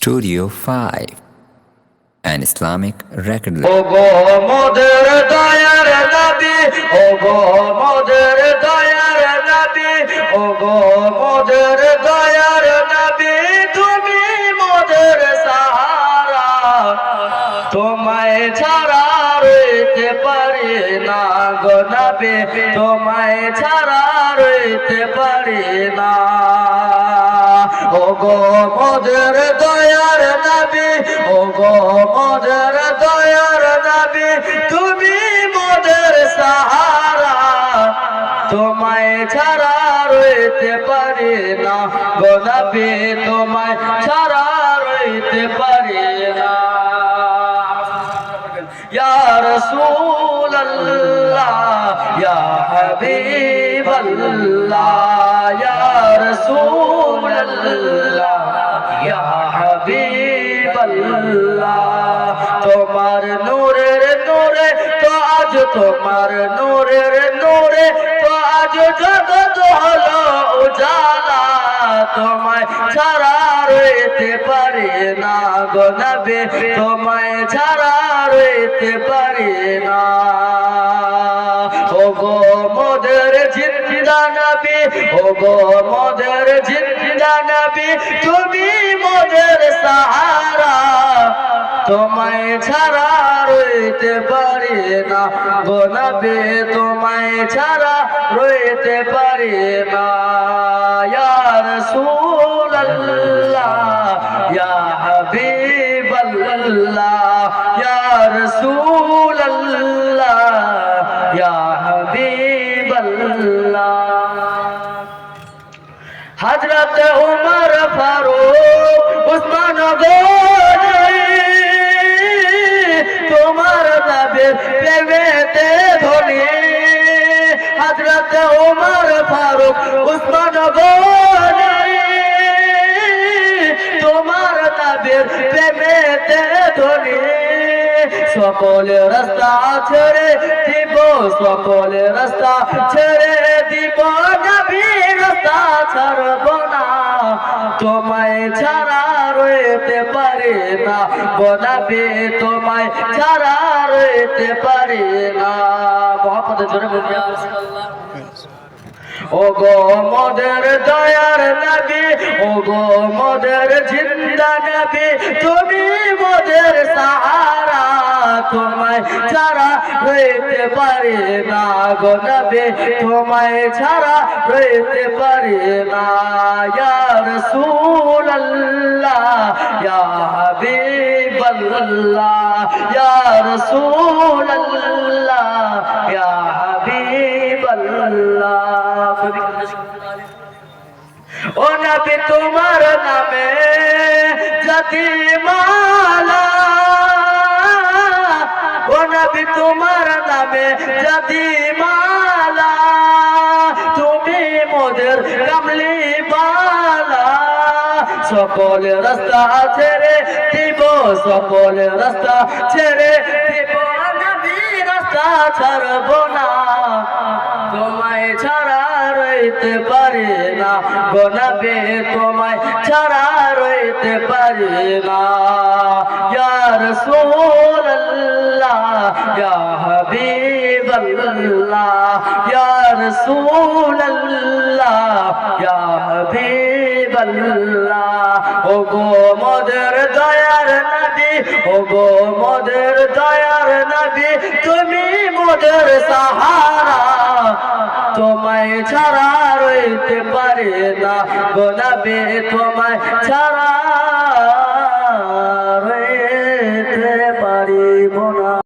Studio 5, an Islamic record label. ওগো মোদের দয়ার নবী, ওগো মোদের দয়ার নবী, ওগো মোদের দয়ার নবী, তুমি মোদের সাহারা। তোমায় ছাড়া রইতে পারি না গো নবী, তোমায় ছাড়া রইতে পারি না। ওগো মোদের দয়ার নবী, ওগো মোদের দয়ার নবী, তুমি মোদের সাহারা। তোমায় ছাড়া রইতে পারি না গো নবী, তোমায় ছাড়া রইতে পারি না। ইয়া রাসূলুল্লাহ ইয়া হাবিবাল্লাহ, ইয়া রাসূলুল্লাহ ইয়া হাবিবাল্লাহ। তোমার নূরের নূরে তো আজ, তোমার নূরের নূরে তো আজ জগৎ হলো উজালা। তোমায় ছাড়া রইতে পারি না গো নবী, তোমায় ছাড়া রইতে পারি না। ওগো মোদের জিন্দা নবী, ওগো মোদের জিন্দা নবী, তুমি মোদের সাহারা। তোমায় ছাড়া রইতে পারি না গো নবী, তোমায় ছাড়া রইতে পারি না। ইয়া রাসূলুল্লাহ ইয়া হাবিবাল্লাহ, ইয়া রাসূলুল্লাহ ইয়া হাবিবাল্লাহ। হযরত উমর ফারুক উসমান গনি, তোমার নবীর প্রেমেতে ধনী। হযরত উমর ফারুক উসমান গনি, তোমার নবীর প্রেমেতে ধনী। সকল রাস্তা ছেড়ে দিব, সকল রাস্তা ছেড়ে দিব, নবীর রাস্তা ছাড়ব না। তোমায় ছাড়া রইতে পারি না গো নবী, তোমায় ছাড়া রইতে পারি না। মোহাম্মদ জোরে বলি আল্লাহ। ওগো মোদের দয়ার নবী, ওগো মোদের জিন্দা নবী, তুমি মোদের সাহারা। তোমায় ছাড়া রইতে পারি না গো নবী, তোমায় ছাড়া রইতে পারি না। ইয়া রাসূলুল্লাহ ইয়া হাবিবাল্লাহ, ইয়া রাসূলুল্লাহ ইয়া হাবিবাল্লাহ। ও নবী তোমার নামে জাতিমালা, ও নবী তোমার নামে জাতিমালা, তুমি মোদের কামলি বালা। সকল রাস্তা ছেড়ে দিব, সকল রাস্তা ছেড়ে দিব, নবী রাস্তা ছাড়ব না। তোমায় ছাড়া রইতে পারি না গো নবী, তোমায় ছাড়া রইতে পারি না। ইয়া রাসূলুল্লাহ ইয়া হাবিবাল্লাহ, ইয়া রাসূলুল্লাহ ইয়া হাবিবাল্লাহ। ওগো মোদের দয়ার নবী, ওগো মোদের দয়ার নবী, তুমি মোদের সাহারা। তোমায় ছাড়া রইতে পারি না গো নবী, তোমায় ছাড়া